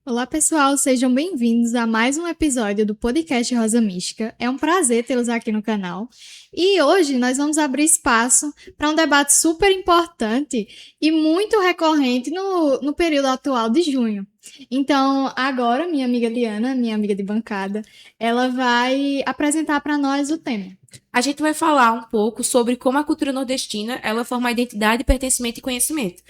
Olá, pessoal, sejam bem-vindos a mais um episódio do podcast Rosa Mística. É um prazer tê-los aqui no canal. E hoje nós vamos abrir espaço para um debate super importante e muito recorrente no período atual de junho. Então, agora, minha amiga Liana, minha amiga de bancada, ela vai apresentar para nós o tema. A gente vai falar um pouco sobre como a cultura nordestina ela forma identidade, pertencimento e conhecimento.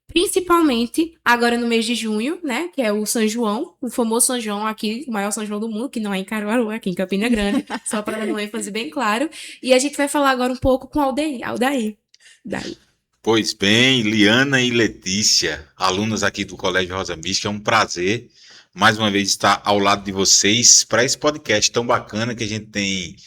Principalmente agora no mês de junho, né? Que é o São João, o famoso São João aqui, o maior São João do mundo, que não é em Caruaru, é aqui em Campina Grande, só para dar um ênfase bem claro. E a gente vai falar agora um pouco com Aldair. Daí. Pois bem, Liana e Letícia, alunas aqui do Colégio Rosa Mística, é um prazer mais uma vez estar ao lado de vocês para esse podcast tão bacana que a gente tem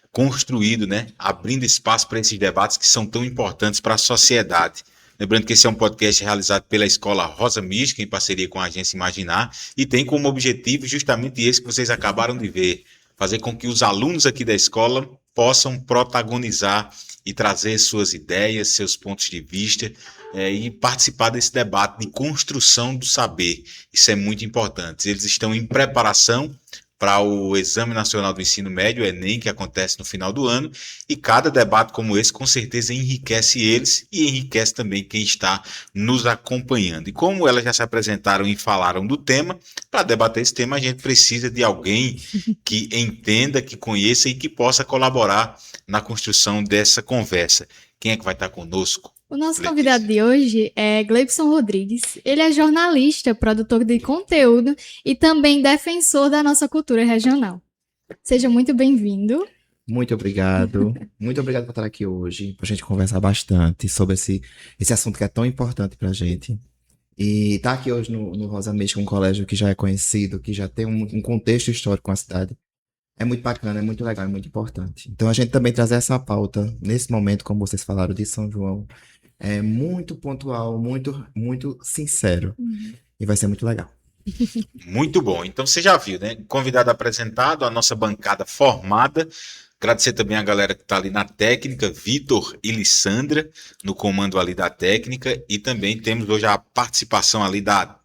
construído, né? Abrindo espaço para esses debates que são tão importantes para a sociedade. Lembrando que esse é um podcast realizado pela Escola Rosa Mística, em parceria com a Agência Imaginar, e tem como objetivo justamente esse que vocês acabaram de ver, fazer com que os alunos aqui da escola possam protagonizar e trazer suas ideias, seus pontos de vista e participar desse debate de construção do saber. Isso é muito importante. Eles estão em preparação para o Exame Nacional do Ensino Médio, o Enem, que acontece no final do ano, e cada debate como esse, com certeza, enriquece eles e enriquece também quem está nos acompanhando. E como elas já se apresentaram e falaram do tema, para debater esse tema, a gente precisa de alguém que entenda, que conheça e que possa colaborar na construção dessa conversa. Quem é que vai estar conosco? O nosso Letícia. convidado de hoje é Gleibson Rodrigues. Ele é jornalista, produtor de conteúdo e também defensor da nossa cultura regional. Seja muito bem-vindo. Muito obrigado. Muito obrigado por estar aqui hoje, para a gente conversar bastante sobre esse assunto que é tão importante para a gente. E estar aqui hoje no Rosa Mística, um colégio que já é conhecido, que já tem um contexto histórico com a cidade, é muito bacana, é muito legal, é muito importante. Então a gente também trazer essa pauta, nesse momento, como vocês falaram, de São João, é muito pontual, muito sincero. E vai ser muito legal. Muito bom. Então você já viu, né? Convidado apresentado, a nossa bancada formada. Agradecer também a galera que está ali na técnica, Vitor e Lissandra, no comando ali da técnica. E também temos hoje a participação ali da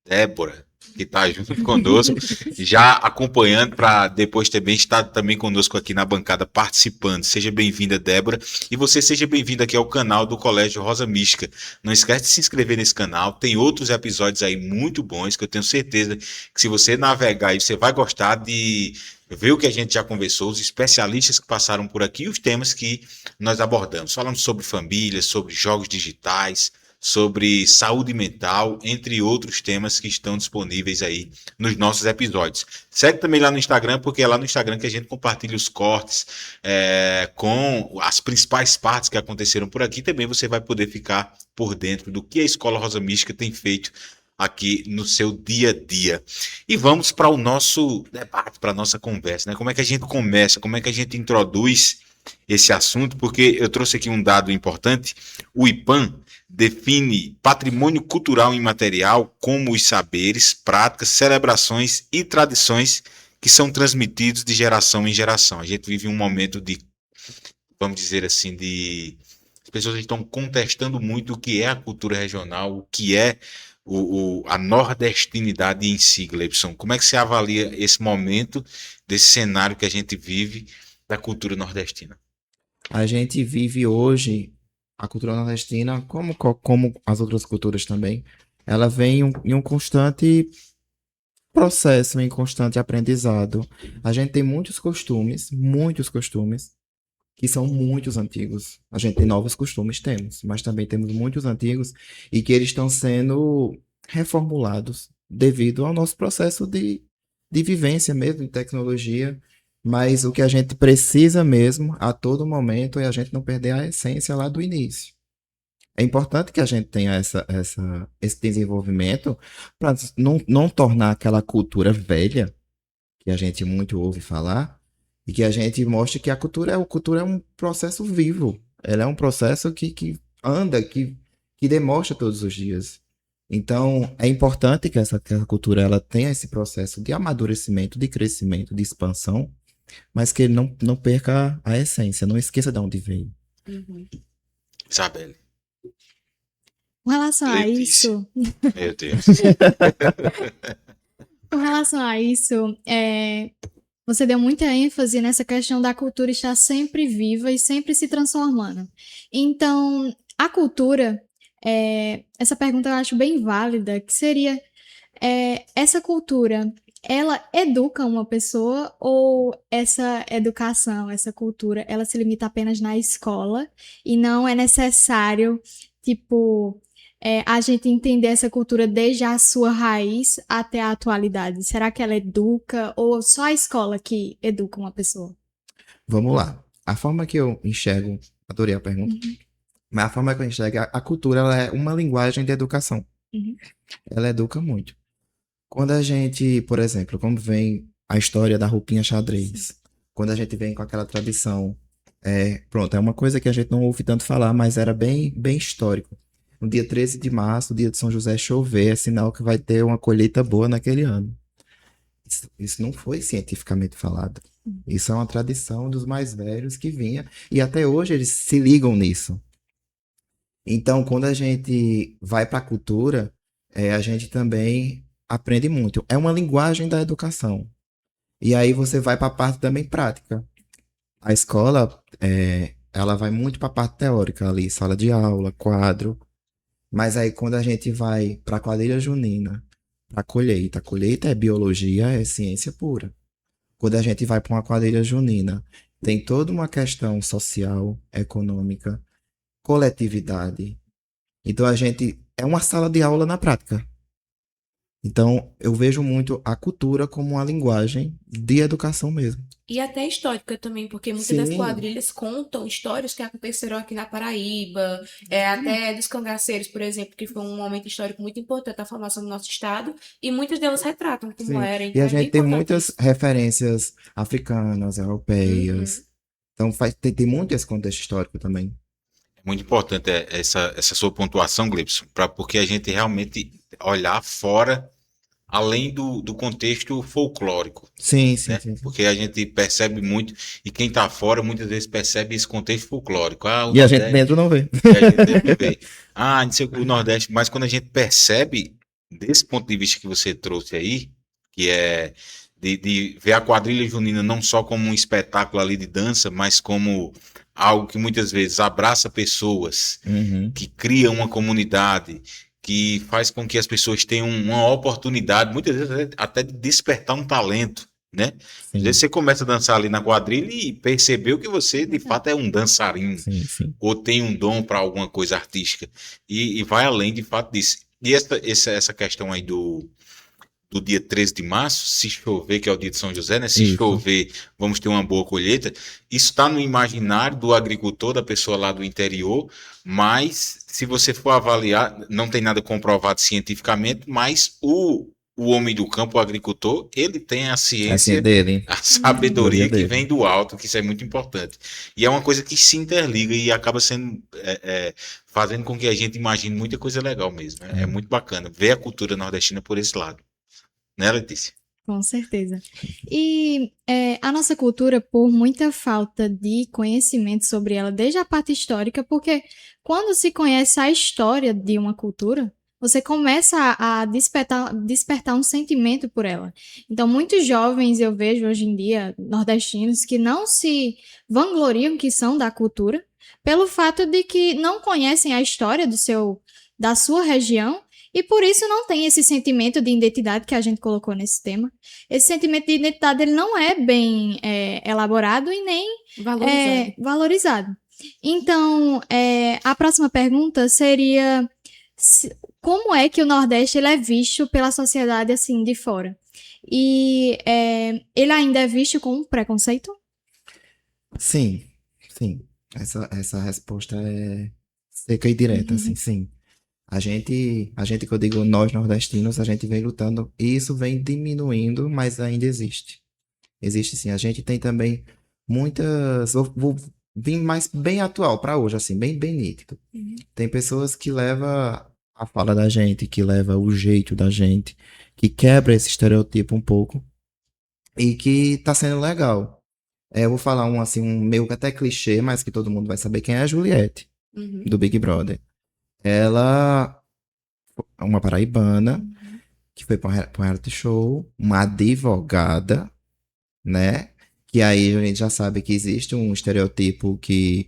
Débora, que está junto conosco, já acompanhando para depois também estar também conosco aqui na bancada participando. Seja bem-vinda, Débora, e você seja bem-vindo aqui ao canal do Colégio Rosa Mística. Não esquece de se inscrever nesse canal, tem outros episódios aí muito bons que eu tenho certeza que se você navegar aí, você vai gostar de ver o que a gente já conversou, os especialistas que passaram por aqui e os temas que nós abordamos. Falamos sobre família, sobre jogos digitais, sobre saúde mental, entre outros temas que estão disponíveis aí nos nossos episódios. Segue também lá no Instagram, porque é lá no Instagram que a gente compartilha os cortes com as principais partes que aconteceram por aqui. Também você vai poder ficar por dentro do que a Escola Rosa Mística tem feito aqui no seu dia a dia. E vamos para o nosso debate, para a nossa conversa, né? Como é que a gente começa, como é que a gente introduz esse assunto, porque eu trouxe aqui um dado importante. O IPAM define patrimônio cultural imaterial como os saberes, práticas, celebrações e tradições que são transmitidos de geração em geração. A gente vive um momento de, vamos dizer assim, de as pessoas estão contestando muito o que é a cultura regional, o que é a nordestinidade em si, Gleibson. Como é que você avalia esse momento, desse cenário que a gente vive da cultura nordestina? A gente vive hoje a cultura nordestina, como as outras culturas também, ela vem em um constante processo, em constante aprendizado. A gente tem muitos costumes, que são muitos antigos. A gente tem novos costumes, temos, mas também temos muitos antigos e que eles estão sendo reformulados devido ao nosso processo de vivência mesmo, de tecnologia. Mas o que a gente precisa mesmo, a todo momento, é a gente não perder a essência lá do início. É importante que a gente tenha esse desenvolvimento para não tornar aquela cultura velha, que a gente muito ouve falar, e que a gente mostre que cultura é um processo vivo. Ela é um processo que anda, que demonstra todos os dias. Então, é importante que essa cultura ela tenha esse processo de amadurecimento, de crescimento, de expansão, mas que ele não perca a essência, não esqueça de onde veio. Uhum. Isabelle. Com relação a Letícia. isso, Meu Deus. com relação a isso, você deu muita ênfase nessa questão da cultura estar sempre viva e sempre se transformando. Então, a cultura, essa pergunta eu acho bem válida, que seria, essa cultura, ela educa uma pessoa ou essa educação, essa cultura, ela se limita apenas na escola e não é necessário, tipo, a gente entender essa cultura desde a sua raiz até a atualidade? Será que ela educa ou só a escola que educa uma pessoa? Vamos lá. A forma que eu enxergo, adorei a pergunta, mas a forma que eu enxergo, a cultura ela é uma linguagem de educação. Uhum. Ela educa muito. Quando a gente, por exemplo, como vem a história da roupinha xadrez, quando a gente vem com aquela tradição, pronto, é uma coisa que a gente não ouve tanto falar, mas era bem, bem histórico. No dia 13 de março, dia de São José, chover, é sinal que vai ter uma colheita boa naquele ano. Isso não foi cientificamente falado. Isso é uma tradição dos mais velhos que vinha, e até hoje eles se ligam nisso. Então, quando a gente vai para a cultura, a gente também aprende muito. É uma linguagem da educação. E aí você vai para a parte também prática. A escola, ela vai muito para a parte teórica ali, sala de aula, quadro. Mas aí quando a gente vai para a quadrilha junina, para a colheita é biologia, é ciência pura. Quando a gente vai para uma quadrilha junina, tem toda uma questão social, econômica, coletividade. Então a gente é uma sala de aula na prática. Então eu vejo muito a cultura como uma linguagem de educação mesmo. E até histórica também, porque muitas das Sim. quadrilhas contam histórias que aconteceram aqui na Paraíba, até dos cangaceiros, por exemplo, que foi um momento histórico muito importante da formação do nosso estado, e muitas delas retratam como Sim. era. E Então a é bem gente tem importante muitas isso. referências africanas, europeias. Uhum. Então tem muito esse contexto histórico também. É muito importante essa sua pontuação, Gleibson, porque a gente realmente olhar fora, além do contexto folclórico, Sim, sim, né? sim. Porque a gente percebe muito, e quem está fora muitas vezes percebe esse contexto folclórico. Ah, o E a gente Nordeste, dentro não vê. e a gente deve ver. Ah, não sei o Nordeste, mas quando a gente percebe, desse ponto de vista que você trouxe aí, que é de ver a quadrilha junina não só como um espetáculo ali de dança, mas como algo que muitas vezes abraça pessoas, Uhum. que cria uma comunidade, que faz com que as pessoas tenham uma oportunidade, muitas vezes até de despertar um talento, né? Sim, Às vezes você começa a dançar ali na quadrilha e percebeu que você de fato é um dançarino sim, sim. ou tem um dom para alguma coisa artística e vai além de fato disso. E essa questão aí do dia 13 de março, se chover, que é o dia de São José, né? Se Isso. chover, vamos ter uma boa colheita. Isso está no imaginário do agricultor, da pessoa lá do interior, mas se você for avaliar, não tem nada comprovado cientificamente, mas o homem do campo, o agricultor, ele tem a Assim ciência, dele. a sabedoria Do dia que dele. vem do alto, que isso é muito importante. E é uma coisa que se interliga e acaba sendo fazendo com que a gente imagine muita coisa legal mesmo. É muito bacana ver a cultura nordestina por esse lado. Né, Letícia? Com certeza. E a nossa cultura, por muita falta de conhecimento sobre ela, desde a parte histórica, porque quando se conhece a história de uma cultura, você começa a despertar um sentimento por ela. Então, muitos jovens eu vejo hoje em dia, nordestinos, que não se vangloriam que são da cultura, pelo fato de que não conhecem a história da sua região, e por isso não tem esse sentimento de identidade que a gente colocou nesse tema. Esse sentimento de identidade ele não é bem elaborado e nem valorizado. Então, a próxima pergunta seria como é que o Nordeste ele é visto pela sociedade assim de fora? E ele ainda é visto com preconceito? Sim, sim. Essa resposta é seca e direta, assim, sim. A gente que eu digo nós nordestinos, a gente vem lutando e isso vem diminuindo, mas ainda existe. Existe sim. A gente tem também muitas. Vou vir mais bem atual para hoje, assim, bem, bem nítido. Tem pessoas que levam a fala da gente, que leva o jeito da gente, que quebra esse estereotipo um pouco e que tá sendo legal. Eu vou falar um meio que até clichê, mas que todo mundo vai saber quem é a Juliette, do Big Brother. ela, uma paraibana, que foi para um reality show, uma advogada, né? Que aí a gente já sabe que existe um estereotipo que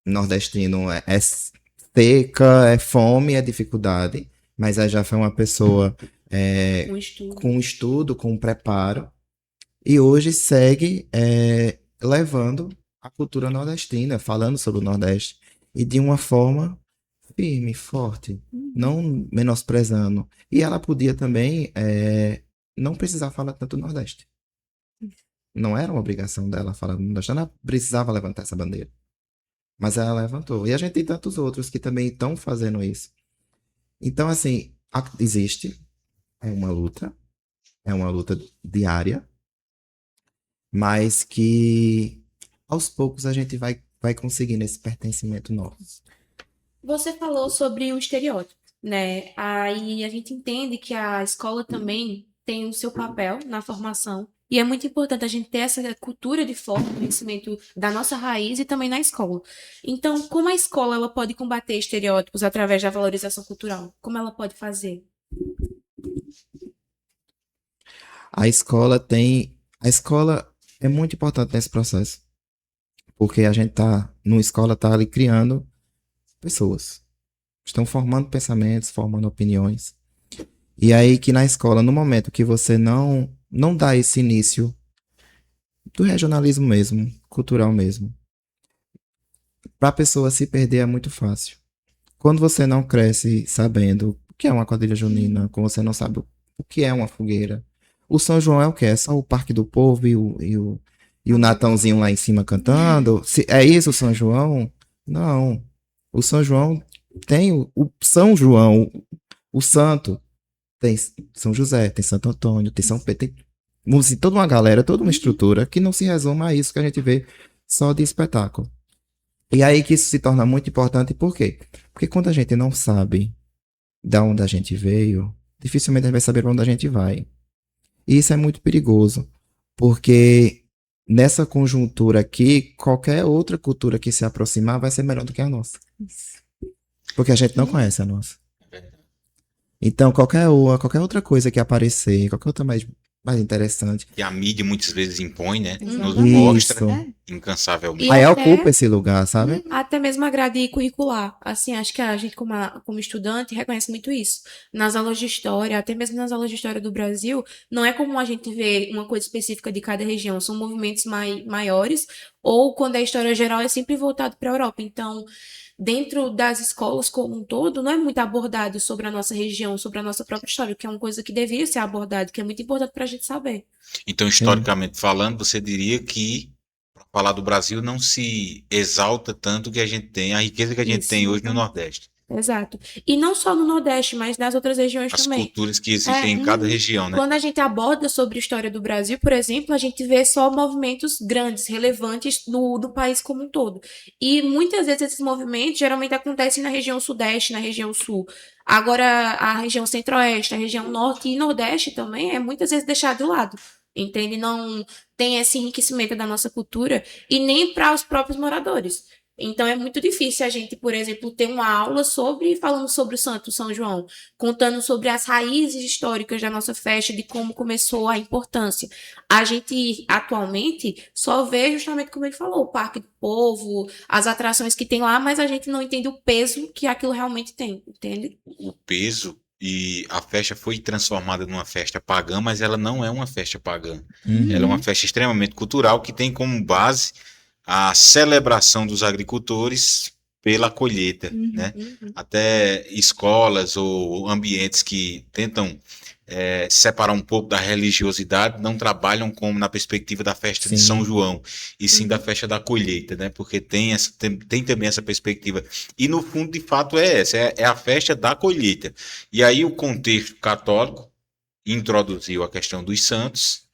nordestino é seca, é fome, é dificuldade, mas aí já foi uma pessoa Um estudo. com estudo, com preparo, e hoje segue levando a cultura nordestina, falando sobre o Nordeste, e de uma forma firme, forte, não menosprezando. E ela podia também não precisar falar tanto do Nordeste. Não era uma obrigação dela falar do Nordeste, ela precisava levantar essa bandeira. Mas ela levantou. E a gente tem tantos outros que também estão fazendo isso. Então, assim, existe, é uma luta diária, mas que aos poucos a gente vai conseguindo esse pertencimento nosso. Você falou sobre o estereótipo, né? Aí a gente entende que a escola também tem o seu papel na formação. E é muito importante a gente ter essa cultura de forma, conhecimento da nossa raiz e também na escola. Então, como a escola ela pode combater estereótipos através da valorização cultural? Como ela pode fazer? A escola é muito importante nesse processo. Porque a gente numa escola, tá ali criando pessoas. Estão formando pensamentos, formando opiniões. E aí que na escola, no momento que você não dá esse início do regionalismo mesmo, cultural mesmo, para a pessoa se perder é muito fácil. Quando você não cresce sabendo o que é uma quadrilha junina, quando você não sabe o que é uma fogueira, o São João é o quê? É só o Parque do Povo e o Natãozinho lá em cima cantando? É isso o São João? Não. O São João tem o São João, o santo. Tem São José, tem Santo Antônio, tem São Pedro, tem assim, toda uma galera, toda uma estrutura que não se resume a isso que a gente vê só de espetáculo. E aí que isso se torna muito importante, por quê? Porque quando a gente não sabe de onde a gente veio, dificilmente a gente vai saber para onde a gente vai. E isso é muito perigoso, porque nessa conjuntura aqui, qualquer outra cultura que se aproximar vai ser melhor do que a nossa. Porque a gente não conhece a nossa. Então, qualquer outra coisa que aparecer, qualquer outra mais interessante. Que a mídia muitas vezes impõe, né? Nos Exatamente. mostra Isso. incansavelmente. E Aí até- ocupa esse lugar, sabe? Até mesmo a grade curricular. Assim, acho que a gente, como estudante, reconhece muito isso. Nas aulas de história, até mesmo nas aulas de história do Brasil, não é comum a gente ver uma coisa específica de cada região. São movimentos maiores, ou quando é história geral, é sempre voltado para a Europa. Então, dentro das escolas como um todo, não é muito abordado sobre a nossa região, sobre a nossa própria história, que é uma coisa que deveria ser abordada, que é muito importante para a gente saber. Então, historicamente falando, você diria que, para falar do Brasil, não se exalta tanto que a gente tem, a riqueza que a gente Isso, tem hoje no Nordeste. Exato. E não só no Nordeste, mas nas outras regiões As também. culturas que existem em cada região, né? Quando a gente aborda sobre a história do Brasil, por exemplo, a gente vê só movimentos grandes, relevantes do país como um todo. E muitas vezes esses movimentos geralmente acontecem na região Sudeste, na região Sul. Agora, a região Centro-Oeste, a região Norte e Nordeste também é muitas vezes deixado de lado. Entende? Não tem esse enriquecimento da nossa cultura e nem para os próprios moradores. Então é muito difícil a gente, por exemplo, ter uma aula falando sobre o Santo São João, contando sobre as raízes históricas da nossa festa, de como começou a importância. A gente atualmente só vê justamente como ele falou, o Parque do Povo, as atrações que tem lá, mas a gente não entende o peso que aquilo realmente tem, entende? O peso e a festa foi transformada numa festa pagã, mas ela não é uma festa pagã. Ela é uma festa extremamente cultural que tem como base a celebração dos agricultores pela colheita, né? Até escolas ou ambientes que tentam separar um pouco da religiosidade não trabalham como na perspectiva da festa de Sim. São João, e sim da festa da colheita, né? Porque tem também essa perspectiva. E no fundo, de fato, é essa, é a festa da colheita. E aí o contexto católico introduziu a questão dos santos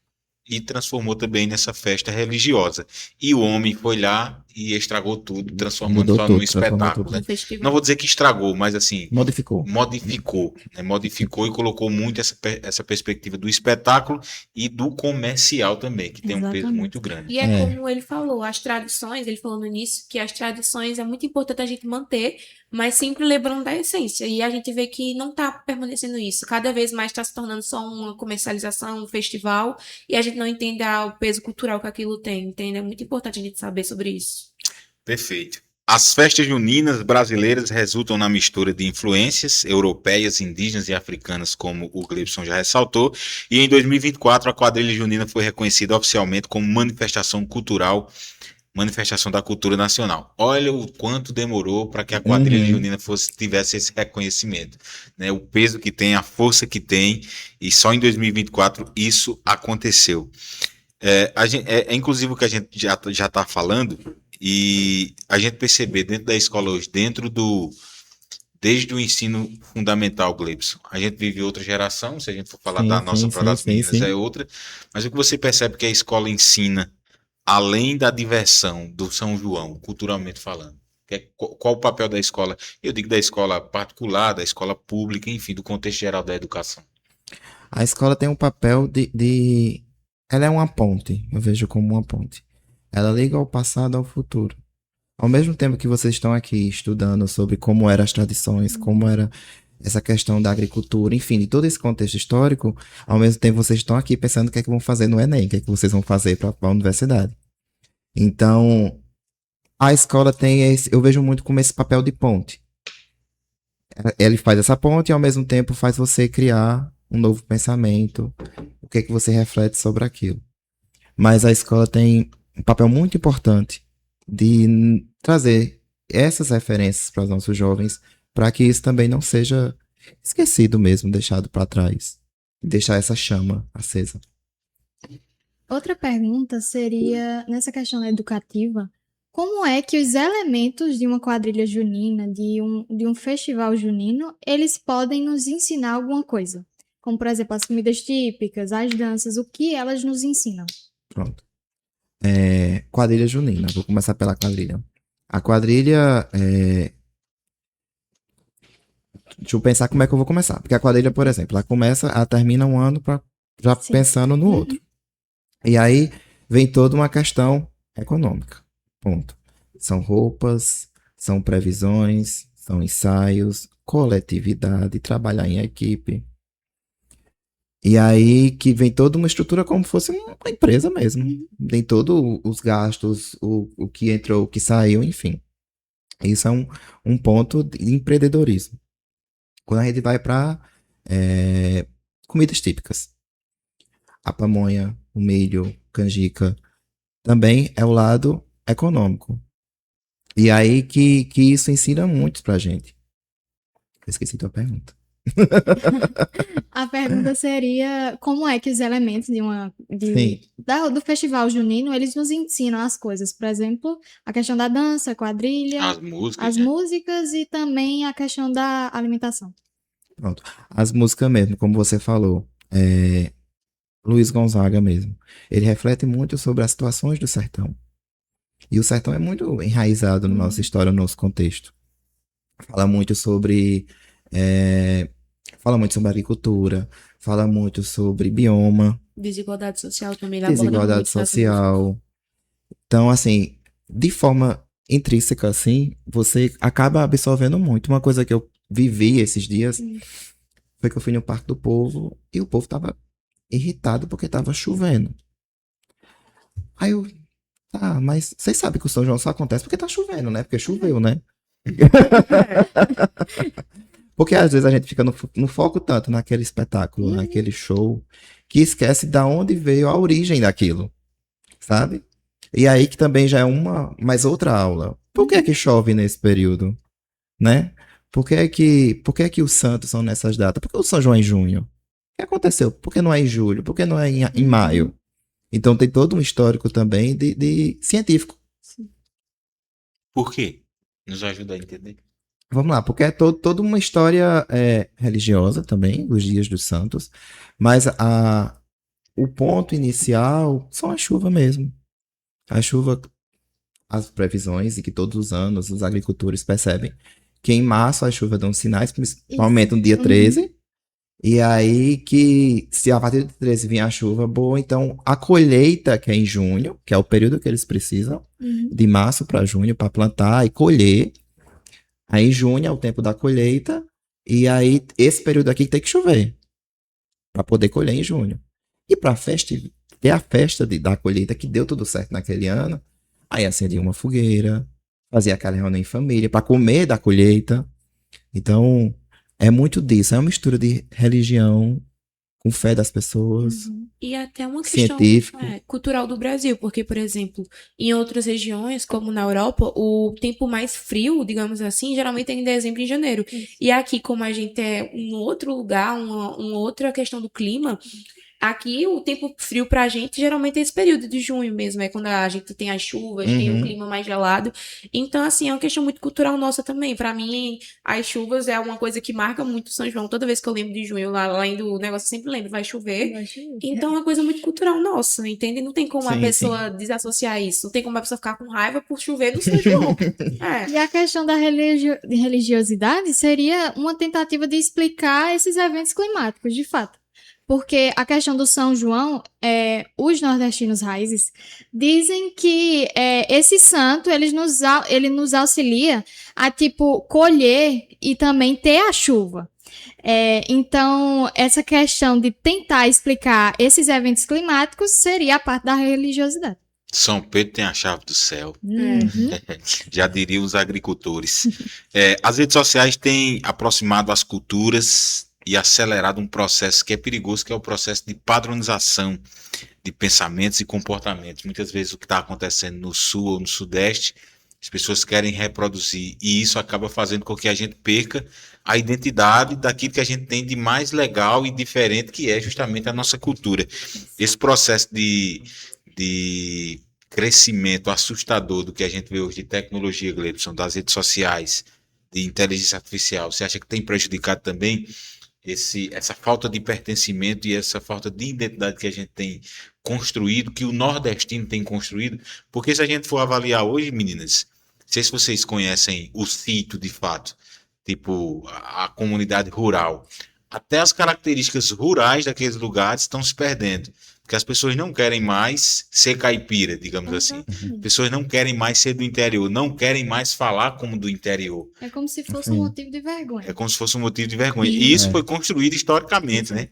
e transformou também nessa festa religiosa. E o homem foi lá e estragou tudo, transformando Mudou só tudo, num transformou espetáculo, tudo. né? No festival. Não vou dizer que estragou, mas assim, Modificou. modificou, né? Modificou e colocou muito essa perspectiva do espetáculo e do comercial também, que tem um peso Exatamente. muito grande. E é É. como ele falou, as tradições, ele falou no início que as tradições é muito importante a gente manter, mas sempre lembrando da essência. E a gente vê que não está permanecendo isso. Cada vez mais está se tornando só uma comercialização, um festival, e a gente não entende o peso cultural que aquilo tem, entende? É muito importante a gente saber sobre isso. Perfeito. As festas juninas brasileiras resultam na mistura de influências europeias, indígenas e africanas, como o Gleibson já ressaltou, e em 2024 a quadrilha junina foi reconhecida oficialmente como manifestação cultural, manifestação da cultura nacional. Olha o quanto demorou para que a quadrilha junina tivesse esse reconhecimento, né? O peso que tem, a força que tem, e só em 2024 isso aconteceu. Inclusive o que a gente já está falando, e a gente perceber dentro da escola hoje, desde o ensino fundamental, Gleibson, a gente vive outra geração, se a gente for falar Sim, da nossa sim, para das sim, meninas sim. é outra, mas o que você percebe que a escola ensina, além da diversão do São João, culturalmente falando, qual o papel da escola? Eu digo da escola particular, da escola pública, enfim, do contexto geral da educação. A escola tem um papel de... Ela é uma ponte, eu vejo como uma ponte. Ela liga ao passado ao futuro. Ao mesmo tempo que vocês estão aqui estudando sobre como eram as tradições, como era essa questão da agricultura, enfim, de todo esse contexto histórico, ao mesmo tempo vocês estão aqui pensando o que é que vão fazer no Enem, o que é que vocês vão fazer para a universidade. Então, a escola tem esse, eu vejo muito como esse papel de ponte. Ele faz essa ponte e ao mesmo tempo faz você criar um novo pensamento, o que é que você reflete sobre aquilo. Mas a escola tem um papel muito importante de trazer essas referências para os nossos jovens, para que isso também não seja esquecido mesmo, deixado para trás. Deixar essa chama acesa. Outra pergunta seria, nessa questão educativa, como é que os elementos de uma quadrilha junina, de um festival junino, eles podem nos ensinar alguma coisa? Como, por exemplo, as comidas típicas, as danças, o que elas nos ensinam? Pronto. Quadrilha junina. Vou começar pela quadrilha. A quadrilha. Deixa eu pensar como é que eu vou começar. Porque a quadrilha, por exemplo, ela termina um ano já Sim. pensando no outro. E aí vem toda uma questão econômica. Ponto. São roupas, são previsões, são ensaios, coletividade, trabalhar em equipe. E aí que vem toda uma estrutura como se fosse uma empresa mesmo. Tem todos os gastos, o que entrou, o que saiu, enfim. Isso é um ponto de empreendedorismo. Quando a gente vai para comidas típicas. A pamonha, o milho, canjica, também é o lado econômico. E aí que isso ensina muito pra gente. Eu esqueci tua pergunta. A pergunta seria como é que os elementos Sim. do festival junino, eles nos ensinam as coisas. Por exemplo, a questão da dança, a quadrilha, As músicas, as né? músicas e também a questão da alimentação. Pronto. As músicas mesmo, como você falou. Luiz Gonzaga mesmo. Ele reflete muito sobre as situações do sertão. E o sertão é muito enraizado na nossa história, no nosso contexto. Fala muito sobre agricultura, fala muito sobre bioma, Desigualdade social também, ele aborda desigualdade muito nessas social. Então, assim, de forma intrínseca, assim, você acaba absorvendo muito. Uma coisa que eu vivi esses dias foi que eu fui no Parque do Povo e o povo tava irritado porque tava chovendo. Aí eu, mas vocês sabem que o São João só acontece porque tá chovendo, né? Porque choveu, né? Porque às vezes a gente fica no foco tanto naquele espetáculo, naquele show, que esquece da onde veio a origem daquilo, sabe? E aí que também já é mais outra aula. Por que é que chove nesse período, né? Por que é que os santos são nessas datas? Por que o São João é em junho? O que aconteceu? Por que não é em julho? Por que não é em maio? Então tem todo um histórico também de científico. Por quê? Nos ajuda a entender. Vamos lá, porque é toda uma história religiosa também, os dias dos santos, mas o ponto inicial são a chuva mesmo. A chuva as previsões e que todos os anos os agricultores percebem que em março as chuvas dão sinais, principalmente no dia 13, e aí que se a partir do 13 vier a chuva boa, então a colheita, que é em junho, que é o período que eles precisam, de março para junho, para plantar e colher. Aí junho é o tempo da colheita, e aí esse período aqui tem que chover, para poder colher em junho. E para ter a festa da colheita que deu tudo certo naquele ano, aí acendia uma fogueira, fazia aquela reunião em família, para comer da colheita. Então, é muito disso, é uma mistura de religião com fé das pessoas, E até uma questão científico. cultural do Brasil, porque, por exemplo, em outras regiões, como na Europa, o tempo mais frio, digamos assim, geralmente é em dezembro e janeiro. E aqui, como a gente é um outro lugar, uma outra questão do clima, aqui o tempo frio pra gente geralmente é esse período de junho mesmo, é quando a gente tem as chuvas, tem o clima mais gelado. Então, assim, é uma questão muito cultural nossa também. Pra mim, as chuvas é uma coisa que marca muito São João. Toda vez que eu lembro de junho, lá além do negócio, eu sempre lembro, vai chover. Então, é uma coisa muito cultural nossa, entende? Não tem como a Sim, pessoa desassociar isso. Não tem como a pessoa ficar com raiva por chover no São João. E a questão da religiosidade seria uma tentativa de explicar esses eventos climáticos, de fato. Porque a questão do São João, os nordestinos raízes dizem que esse santo ele nos auxilia a tipo colher e também ter a chuva. Então, essa questão de tentar explicar esses eventos climáticos seria a parte da religiosidade. São Pedro tem a chave do céu. Já diriam os agricultores. As redes sociais têm aproximado as culturas e acelerado um processo que é perigoso, que é o processo de padronização de pensamentos e comportamentos. Muitas vezes o que está acontecendo no sul ou no sudeste, as pessoas querem reproduzir, e isso acaba fazendo com que a gente perca a identidade daquilo que a gente tem de mais legal e diferente, que é justamente a nossa cultura. Esse processo de crescimento assustador do que a gente vê hoje de tecnologia, Gleibson, das redes sociais, de inteligência artificial, você acha que tem prejudicado também essa falta de pertencimento e essa falta de identidade que a gente tem construído, que o nordestino tem construído? Porque se a gente for avaliar hoje, meninas, não sei se vocês conhecem o sítio de fato, tipo a comunidade rural, até as características rurais daqueles lugares estão se perdendo. Porque as pessoas não querem mais ser caipira, digamos assim. As pessoas não querem mais ser do interior, não querem mais falar como do interior. É como se fosse um motivo de vergonha. É como se fosse um motivo de vergonha. E isso foi construído historicamente, né?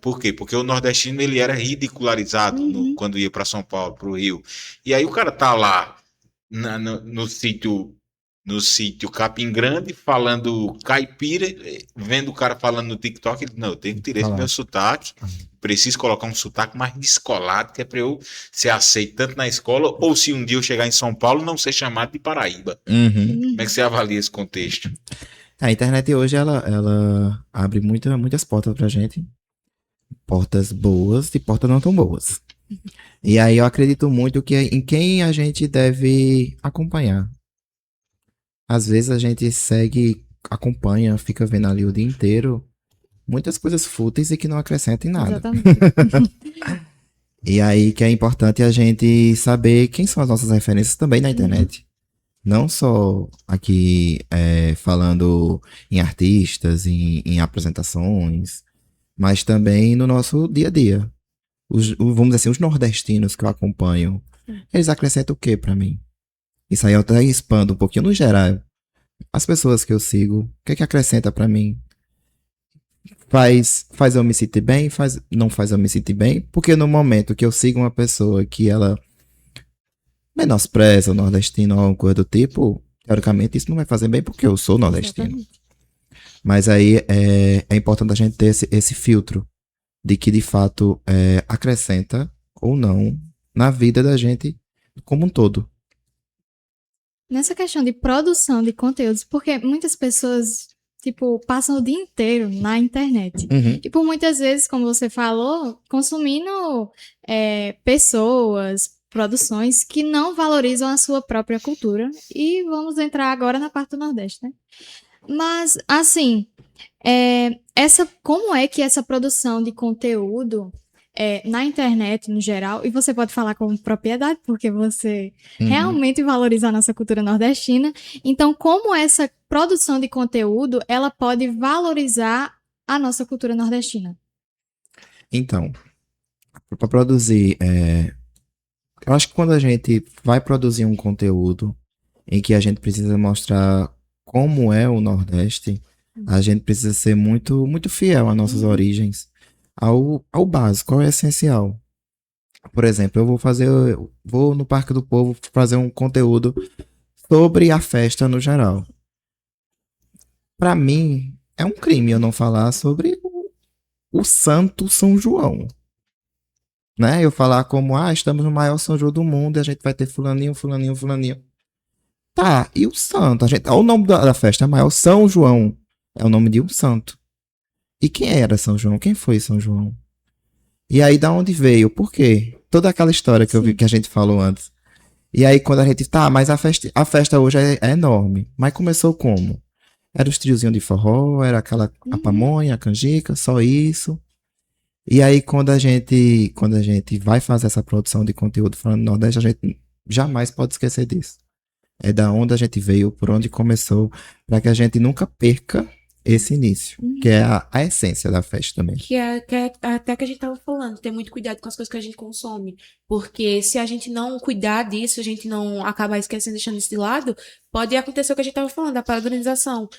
Por quê? Porque o nordestino ele era ridicularizado quando ia para São Paulo, para o Rio. E aí o cara tá lá no sítio Capim Grande, falando caipira, vendo o cara falando no TikTok, ele, não, eu tenho que tirar esse meu sotaque, preciso colocar um sotaque mais descolado, que é para eu ser aceito tanto na escola, ou se um dia eu chegar em São Paulo, não ser chamado de Paraíba. Como é que você avalia esse contexto? A internet hoje, ela abre muitas portas pra gente. Portas boas e portas não tão boas. E aí eu acredito muito que em quem a gente deve acompanhar. Às vezes a gente acompanha, fica vendo ali o dia inteiro muitas coisas fúteis e que não acrescentam em nada. Exatamente. E aí que é importante a gente saber quem são as nossas referências também na internet. Não só aqui falando em artistas, em apresentações, mas também no nosso dia a dia. Vamos dizer assim, os nordestinos que eu acompanho, eles acrescentam o que pra mim? Isso aí eu até expando um pouquinho no geral. As pessoas que eu sigo, o que acrescenta pra mim? Faz eu me sentir bem? Não faz eu me sentir bem? Porque no momento que eu sigo uma pessoa que ela menospreza o nordestino ou alguma coisa do tipo, teoricamente isso não vai fazer bem porque eu sou nordestino. Exatamente. Mas aí é importante a gente ter esse filtro de que de fato acrescenta ou não na vida da gente como um todo. Nessa questão de produção de conteúdos, porque muitas pessoas, tipo, passam o dia inteiro na internet. E por muitas vezes, como você falou, consumindo pessoas, produções que não valorizam a sua própria cultura. E vamos entrar agora na parte do Nordeste, né? Mas, assim, como é que essa produção de conteúdo na internet, no geral, e você pode falar com propriedade, porque você Uhum. realmente valoriza a nossa cultura nordestina. Então, como essa produção de conteúdo, ela pode valorizar a nossa cultura nordestina? Então, para produzir, eu acho que quando a gente vai produzir um conteúdo em que a gente precisa mostrar como é o Nordeste, a gente precisa ser muito, muito fiel às nossas origens, ao básico, ao essencial. Por exemplo, eu vou no Parque do Povo fazer um conteúdo sobre a festa no geral. Para mim, é um crime eu não falar sobre o Santo São João. Né? Eu falar como, estamos no maior São João do mundo e a gente vai ter fulaninho, fulaninho, fulaninho. Tá, e o santo? Olha o nome da festa maior, São João. É o nome de um santo. E quem era São João? Quem foi São João? E aí, da onde veio? Por quê? Toda aquela história que eu vi que a gente falou antes. E aí, quando a gente, mas a festa hoje é enorme. Mas começou como? Era os triozinhos de forró, era aquela a pamonha, a canjica, só isso. E aí, quando a gente vai fazer essa produção de conteúdo falando do Nordeste, a gente jamais pode esquecer disso. É da onde a gente veio, por onde começou, para que a gente nunca perca esse início, que é a essência da festa também. Que é até que a gente tava falando, ter muito cuidado com as coisas que a gente consome. Porque se a gente não cuidar disso, a gente não acabar esquecendo, deixando isso de lado, pode acontecer o que a gente tava falando, a padronização.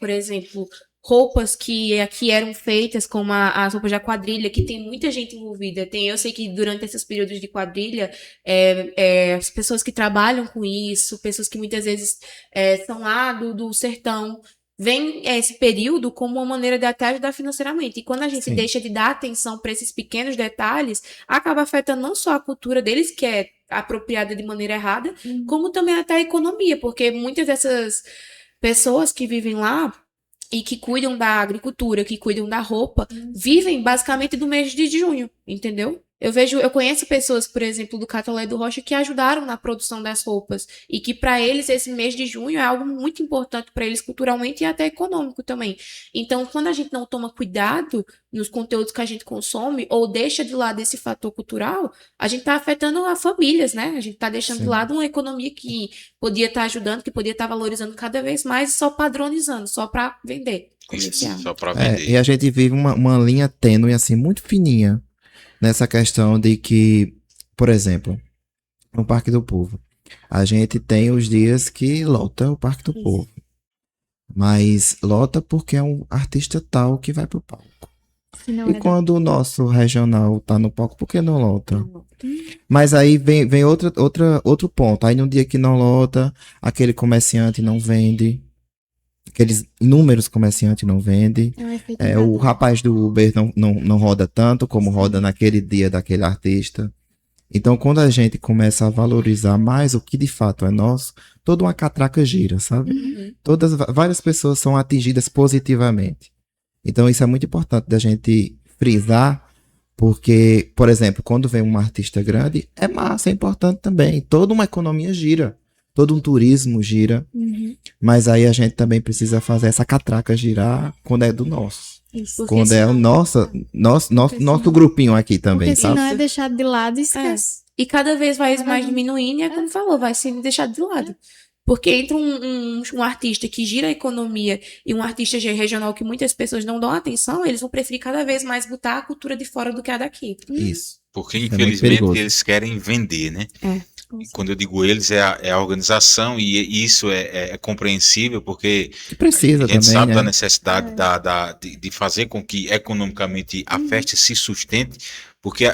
Por exemplo, roupas que aqui eram feitas, como as roupas da quadrilha, que tem muita gente envolvida. Eu sei que durante esses períodos de quadrilha, as pessoas que trabalham com isso, pessoas que muitas vezes são lá do sertão, vem esse período como uma maneira de até ajudar financeiramente. E quando a gente deixa de dar atenção para esses pequenos detalhes, acaba afetando não só a cultura deles, que é apropriada de maneira errada, como também até a economia, porque muitas dessas pessoas que vivem lá e que cuidam da agricultura, que cuidam da roupa, vivem basicamente do mês de junho, entendeu? Eu conheço pessoas, por exemplo, do Catolé do Rocha, que ajudaram na produção das roupas. E que para eles esse mês de junho é algo muito importante para eles culturalmente e até econômico também. Então, quando a gente não toma cuidado nos conteúdos que a gente consome, ou deixa de lado esse fator cultural, a gente está afetando as famílias, né? A gente está deixando de lado uma economia que podia estar ajudando, que podia estar valorizando cada vez mais, só padronizando, só para vender. Isso, só para vender. E a gente vive uma linha tênue, assim, muito fininha, nessa questão de que, por exemplo, no Parque do Povo, a gente tem os dias que lota o Parque do Povo. Mas lota porque é um artista tal que vai pro palco. E quando o nosso regional tá no palco, por que não lota? Mas aí vem outro ponto. Aí no dia que não lota, aquele comerciante não vende. Aqueles inúmeros comerciantes não vendem. O rapaz do Uber não roda tanto como roda naquele dia daquele artista. Então, quando a gente começa a valorizar mais o que de fato é nosso, toda uma catraca gira, sabe? Várias pessoas são atingidas positivamente. Então, isso é muito importante da gente frisar, porque, por exemplo, quando vem um artista grande, é massa, é importante também. Toda uma economia gira. Todo um turismo gira, mas aí a gente também precisa fazer essa catraca girar quando é do nosso. Isso. Quando é o nosso grupinho aqui também, porque sabe? senão é deixado de lado e esquece. E cada vez vai mais diminuindo, e como falou, vai sendo deixado de lado. Porque entre um artista que gira a economia e um artista regional que muitas pessoas não dão atenção, eles vão preferir cada vez mais botar a cultura de fora do que a daqui. Isso. Porque, Isso infelizmente, é eles querem vender, né? Quando eu digo eles, é a organização, e isso é compreensível, porque que precisa a gente também, sabe né? da necessidade de fazer com que economicamente a festa se sustente, porque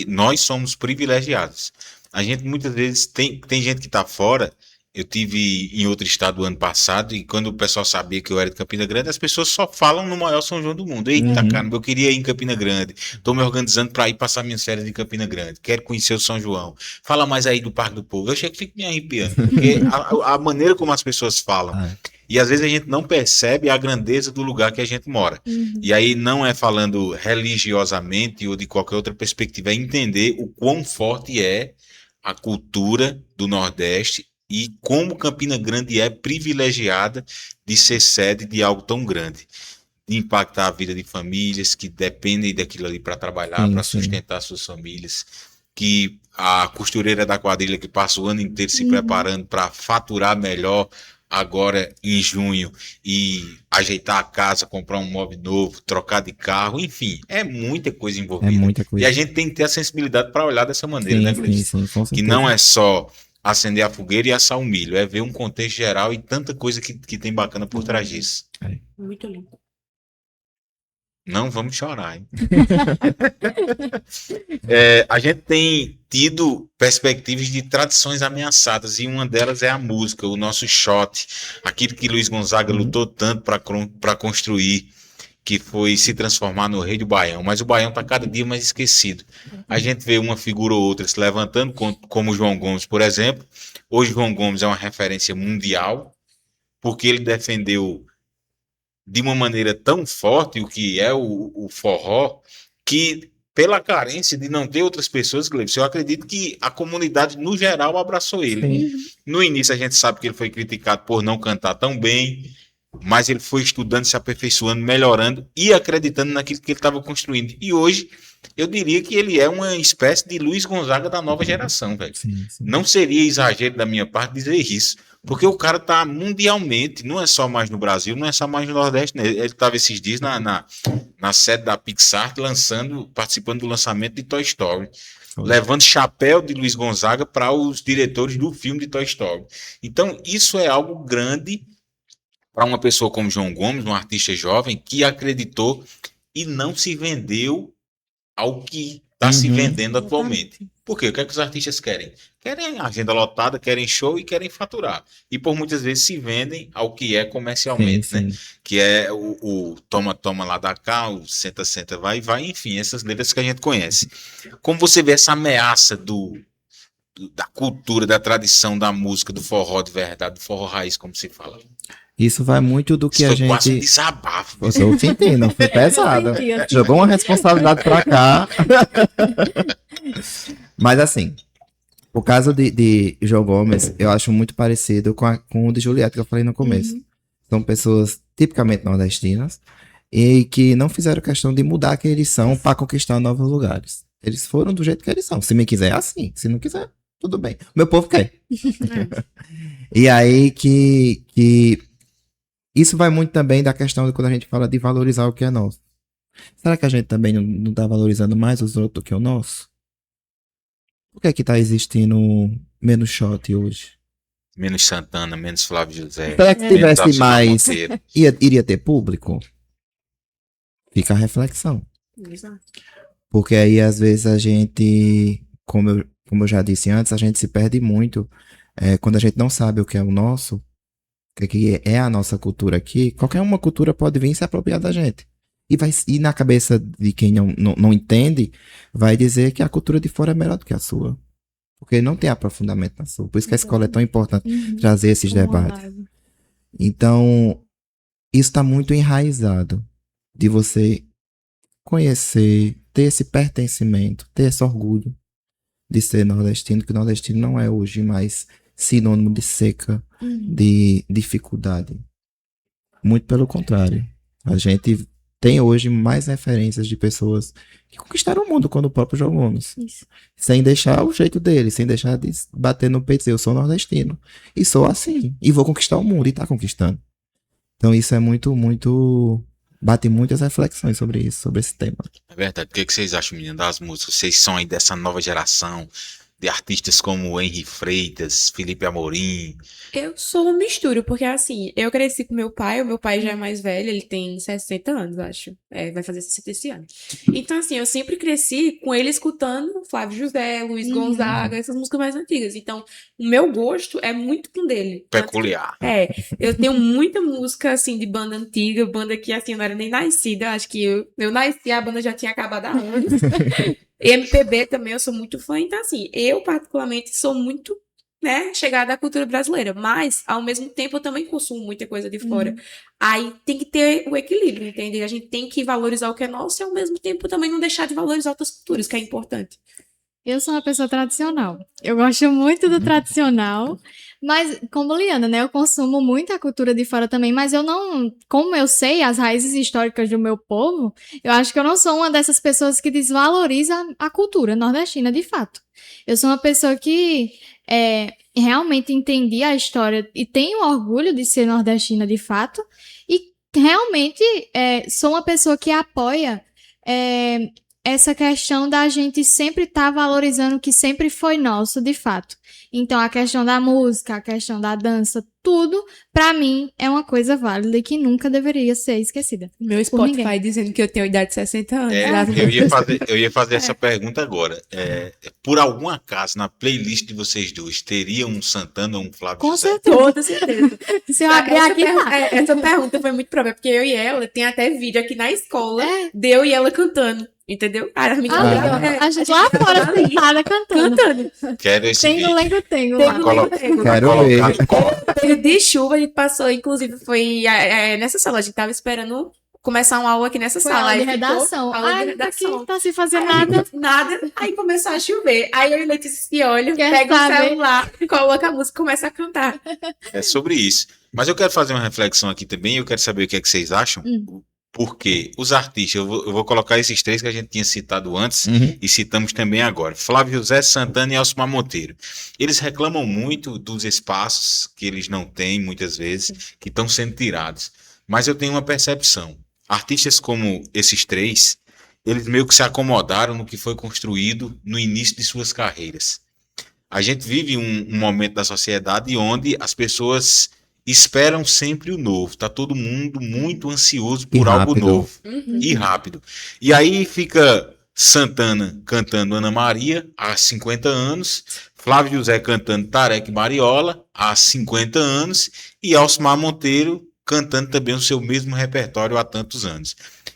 nós somos privilegiados. A gente muitas vezes tem gente que está fora. Eu tive em outro estado ano passado, e quando o pessoal sabia que eu era de Campina Grande, as pessoas só falam no maior São João do mundo. Eita, cara, eu queria ir em Campina Grande. Estou me organizando para ir passar minhas férias em Campina Grande. Quero conhecer o São João. Fala mais aí do Parque do Povo. Eu chego e fico me arrepiando, porque a maneira como as pessoas falam. E às vezes a gente não percebe a grandeza do lugar que a gente mora. E aí não é falando religiosamente ou de qualquer outra perspectiva, é entender o quão forte é a cultura do Nordeste e como Campina Grande é privilegiada de ser sede de algo tão grande. de impactar a vida de famílias que dependem daquilo ali para trabalhar, Sim, para sim. sustentar suas famílias, que a costureira da quadrilha que passa o ano inteiro se Uhum. preparando para faturar melhor agora em junho e ajeitar a casa, comprar um móvel novo, trocar de carro, enfim, é muita coisa É envolvida. muita E coisa. a gente tem que ter a sensibilidade para olhar dessa maneira, Sim, né, sim, Gleice? sim, com Que certeza. não é só acender a fogueira e assar o milho, é ver um contexto geral e tanta coisa que tem bacana por trás disso. Muito lindo. Não vamos chorar, hein? A gente tem tido perspectivas de tradições ameaçadas e uma delas é a música, o nosso shot, aquilo que Luiz Gonzaga Uhum. lutou tanto para construir, que foi se transformar no rei do Baião, mas o Baião está cada dia mais esquecido. A gente vê uma figura ou outra se levantando, como o João Gomes, por exemplo. Hoje João Gomes é uma referência mundial, porque ele defendeu de uma maneira tão forte o que é o forró, que pela carência de não ter outras pessoas, Gleibson, eu acredito que a comunidade no geral abraçou ele. Sim. No início a gente sabe que ele foi criticado por não cantar tão bem, mas ele foi estudando, se aperfeiçoando, melhorando e acreditando naquilo que ele estava construindo. E hoje eu diria que ele é uma espécie de Luiz Gonzaga da nova geração, velho. Sim, sim. Não seria exagero da minha parte dizer isso, porque o cara tá mundialmente, não é só mais no Brasil, não é só mais no Nordeste, né? Ele estava esses dias na sede da Pixar, participando do lançamento de Toy Story, Foi. levando chapéu de Luiz Gonzaga para os diretores do filme de Toy Story. Então, isso é algo grande para uma pessoa como João Gomes, um artista jovem, que acreditou e não se vendeu ao que está se Uhum. vendendo atualmente. Por quê? O que é que os artistas querem? Querem agenda lotada, querem show e querem faturar. E por muitas vezes se vendem ao que é Sim, comercialmente, né? sim. Que é o toma, toma lá da cá, o senta, senta, vai, vai, enfim, essas letras que a gente conhece. Como você vê essa ameaça da cultura, da tradição, da música, do forró de verdade, do forró raiz, como se fala? Isso vai muito do que Isso a foi quase um gente. desabafo. Eu tô sentindo, foi pesado. Eu senti, assim. Jogou uma responsabilidade pra cá. Mas assim, o caso de João Gomes, eu acho muito parecido com o de Juliette, que eu falei no começo. Uhum. São pessoas tipicamente nordestinas e que não fizeram questão de mudar quem eles são para conquistar novos lugares. Eles foram do jeito que eles são. Se me quiser, é assim. Se não quiser, tudo bem. Meu povo quer. E aí que isso vai muito também da questão de quando a gente fala de valorizar o que é nosso. Será que a gente também não tá valorizando mais os outros do que o nosso? Por que é que tá existindo menos shot hoje? Menos Santana, menos Flávio José, Será que É. menos tivesse Alcimar mais, Monteiro. iria ter público? Fica a reflexão. Exato. Porque aí, às vezes, a gente, como eu já disse antes, a gente se perde muito. Quando a gente não sabe o que é o nosso, o que é a nossa cultura aqui, qualquer uma cultura pode vir e se apropriar da gente. E na cabeça de quem não entende, vai dizer que a cultura de fora é melhor do que a sua. Porque não tem aprofundamento na sua. Por isso que a escola é tão importante Uhum. trazer esses Como debates. base. Então, isso está muito enraizado de você conhecer, ter esse pertencimento, ter esse orgulho de ser nordestino, que o nordestino não é hoje mais sinônimo de seca, Uhum. de dificuldade. Muito pelo contrário. A gente tem hoje mais referências de pessoas que conquistaram o mundo, quando o próprio João Gomes. Isso. Sem deixar o jeito dele, sem deixar de bater no peito e dizer, eu sou nordestino. E sou assim. E vou conquistar o mundo. E tá conquistando. Então isso é muito, muito... Bate muitas reflexões sobre isso, sobre esse tema. É verdade. O que vocês acham, menino, das músicas? Vocês são aí dessa nova geração de artistas como Henry Freitas, Felipe Amorim. Eu sou um misturo, porque assim, eu cresci com meu pai, o meu pai já é mais velho, ele tem 60 anos, acho. Vai fazer 60 esse ano. Então, assim, eu sempre cresci com ele escutando Flávio José, Luiz Gonzaga, essas músicas mais antigas. Então, o meu gosto é muito com dele. Peculiar. Eu tenho muita música, assim, de banda antiga, banda que, assim, eu não era nem nascida, acho que eu nasci, a banda já tinha acabado há anos. MPB também, eu sou muito fã, então, assim, eu particularmente sou muito, né, chegada à cultura brasileira, mas, ao mesmo tempo, eu também consumo muita coisa de fora. Aí tem que ter o equilíbrio, entende? A gente tem que valorizar o que é nosso e, ao mesmo tempo, também não deixar de valorizar outras culturas, que é importante. Eu sou uma pessoa tradicional. Eu gosto muito do tradicional, Mas, como Liana, né? Eu consumo muita cultura de fora também, mas eu não. Como eu sei as raízes históricas do meu povo, eu acho que eu não sou uma dessas pessoas que desvaloriza a cultura nordestina de fato. Eu sou uma pessoa que realmente entendi a história e tenho orgulho de ser nordestina de fato, e realmente sou uma pessoa que apoia. Essa questão da gente sempre estar valorizando o que sempre foi nosso, de fato. Então, a questão da música, a questão da dança, tudo, pra mim, é uma coisa válida e que nunca deveria ser esquecida. Meu Por ninguém. Spotify dizendo que eu tenho idade de 60 anos. Eu ia fazer essa pergunta agora. Por algum acaso, na playlist de vocês dois, teria um Santana ou um Flávio Com José? certeza. Toda certeza. Se eu abrir aqui, tá. Essa pergunta foi muito própria, porque eu e ela tem até vídeo aqui na escola de eu e ela cantando. Entendeu? As meninas A gente lá fora sentada cantando. Quero esse Tengo, vídeo. lembro, tengo. Pra colocar. Quero ver. Período de chuva, a gente passou, inclusive, foi nessa sala, a gente tava esperando começar uma aula aqui nessa Foi sala. aula de aí ficou redação. aula de Ai, redação. aqui tá sem fazer Aí, nada. nada, aí começou a chover. Aí eu e Letícia se olham, Quer pega saber? o celular, coloca a música e começa a cantar. É sobre isso. Mas eu quero fazer uma reflexão aqui também. Eu quero saber o que é que vocês acham. Porque os artistas, eu vou colocar esses três que a gente tinha citado antes e citamos também agora. Flávio José, Santana e Elcimar Monteiro. Eles reclamam muito dos espaços que eles não têm, muitas vezes, que estão sendo tirados. Mas eu tenho uma percepção. Artistas como esses três, eles meio que se acomodaram no que foi construído no início de suas carreiras. A gente vive um momento da sociedade onde as pessoas esperam sempre o novo. Tá todo mundo muito ansioso por algo novo. E rápido. E aí fica Santana cantando Ana Maria há 50 anos, Flávio José cantando Tareque Mariola há 50 anos e Elcimar Monteiro cantando também o seu mesmo repertório há tantos anos.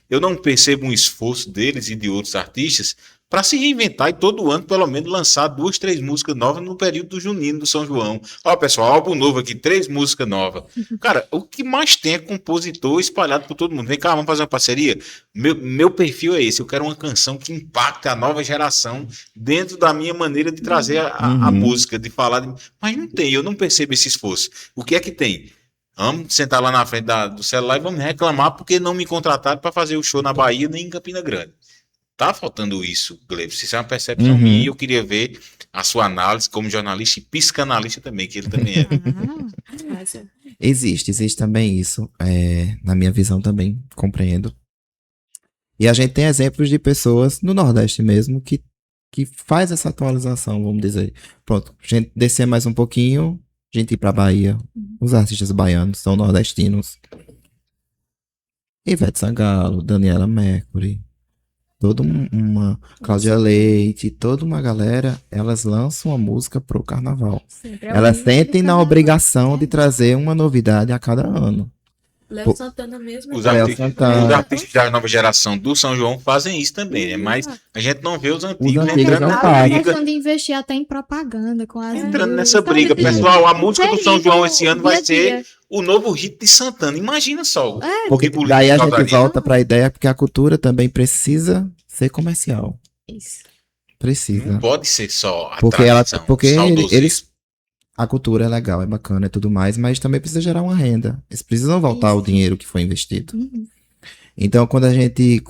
Eu não percebo um esforço deles e de outros artistas para se reinventar e todo ano, pelo menos, lançar 2, 3 músicas novas no período do Junino, do São João. Ó, pessoal, álbum novo aqui, 3 músicas novas. Cara, o que mais tem é compositor espalhado por todo mundo. Vem cá, vamos fazer uma parceria? Meu perfil é esse, eu quero uma canção que impacte a nova geração dentro da minha maneira de trazer a música, de falar. Mas não tem, eu não percebo esse esforço. O que é que tem? Vamos sentar lá na frente do celular e vamos reclamar porque não me contrataram para fazer o show na Bahia nem em Campina Grande. Tá faltando isso, Gleibson. Isso é uma percepção minha e eu queria ver a sua análise como jornalista e psicanalista também, que ele também é. Existe também isso, na minha visão também, compreendo. E a gente tem exemplos de pessoas no Nordeste mesmo que faz essa atualização, vamos dizer. Pronto, a gente descer mais um pouquinho, a gente ir pra Bahia. Os artistas baianos são nordestinos. Ivete Sangalo, Daniela Mercury, toda uma Cláudia Leite, toda uma galera, elas lançam a música pro carnaval. Elas sentem na obrigação de trazer uma novidade a cada ano. Léo Santana mesmo. Os artistas da nova geração do São João fazem isso também, né? Mas a gente não vê os antigos entrando não nessa fazem. briga. Questão de investir até em propaganda com as Entrando nessa briga. Pessoal, a música do São João esse ano vai ser o novo hit de Santana. Imagina só. Porque daí a gente volta pra ideia, porque a cultura também precisa ser comercial. Isso. Precisa. Não pode ser só a Porque tradição, eles a cultura é legal, é bacana e tudo mais, mas também precisa gerar uma renda. Eles precisam voltar o dinheiro que foi investido. Então, quando a gente